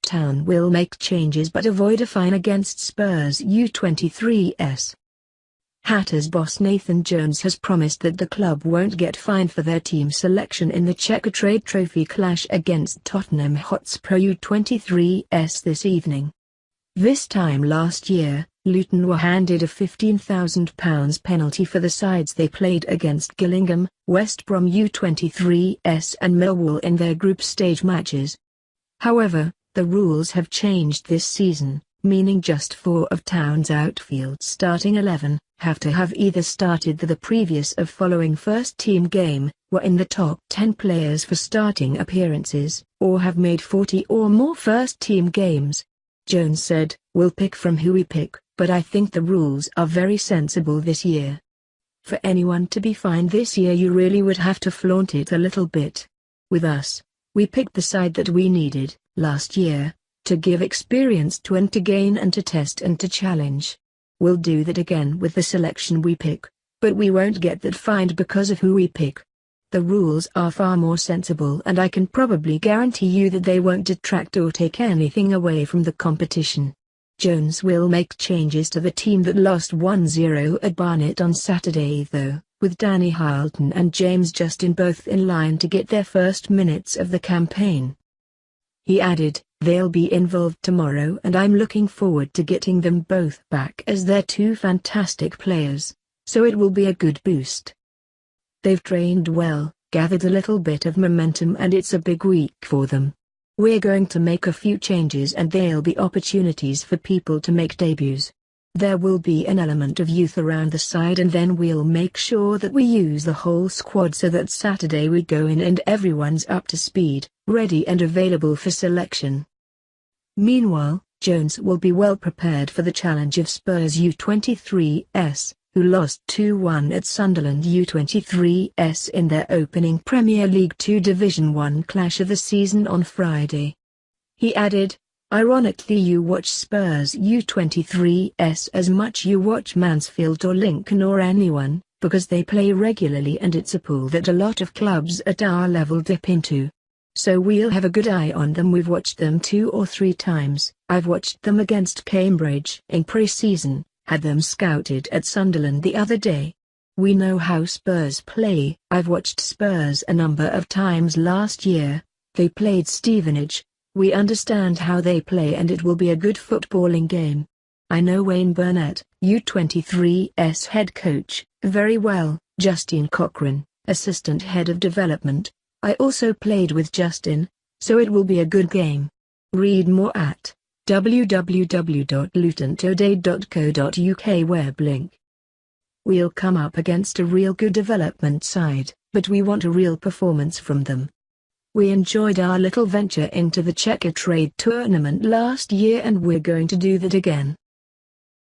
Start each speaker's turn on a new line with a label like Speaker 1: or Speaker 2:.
Speaker 1: Town will make changes but avoid a fine against Spurs U23s. Hatters boss Nathan Jones has promised that the club won't get fined for their team selection in the Checkatrade Trophy clash against Tottenham Hotspur U23s this evening. This time last year, Luton were handed a £15,000 penalty for the sides they played against Gillingham, Brom U23s and Millwall in their group stage matches. However, the rules have changed this season, meaning just 4 of Town's outfield starting 11 have to have either started the previous or following first-team game, were in the top 10 players for starting appearances, or have made 40 or more first-team games. Jones said, "We'll pick from who we pick, but I think the rules are very sensible this year. For anyone to be fined this year you really would have to flaunt it a little bit. With us, we picked the side that we needed last year, to give experience to and to gain and to test and to challenge. We'll do that again with the selection we pick, but we won't get that fined because of who we pick. The rules are far more sensible and I can probably guarantee you that they won't detract or take anything away from the competition." Jones will make changes to the team that lost 1-0 at Barnet on Saturday though, with Danny Hylton and James Justin both in line to get their first minutes of the campaign. He added, "They'll be involved tomorrow and I'm looking forward to getting them both back as they're two fantastic players, so it will be a good boost. They've trained well, gathered a little bit of momentum and it's a big week for them. We're going to make a few changes and there'll be opportunities for people to make debuts. There will be an element of youth around the side and then we'll make sure that we use the whole squad so that Saturday we go in and everyone's up to speed, ready and available for selection." Meanwhile, Jones will be well prepared for the challenge of Spurs U23s, who lost 2-1 at Sunderland U23s in their opening Premier League 2 Division 1 clash of the season on Friday. He added, "Ironically you watch Spurs U23s as much you watch Mansfield or Lincoln or anyone, because they play regularly and it's a pool that a lot of clubs at our level dip into. So we'll have a good eye on them. We've watched them 2 or 3 times. I've watched them against Cambridge in pre-season, had them scouted at Sunderland the other day. We know how Spurs play. I've watched Spurs a number of times last year. They played Stevenage. We understand how they play and it will be a good footballing game. I know Wayne Burnett, U23s head coach, very well, Justine Cochran, assistant head of development. I also played with Justin, so it will be a good game. Read more at www.lutontoday.co.uk web link. We'll come up against a real good development side, but we want a real performance from them. We enjoyed our little venture into the Checkatrade tournament last year and we're going to do that again.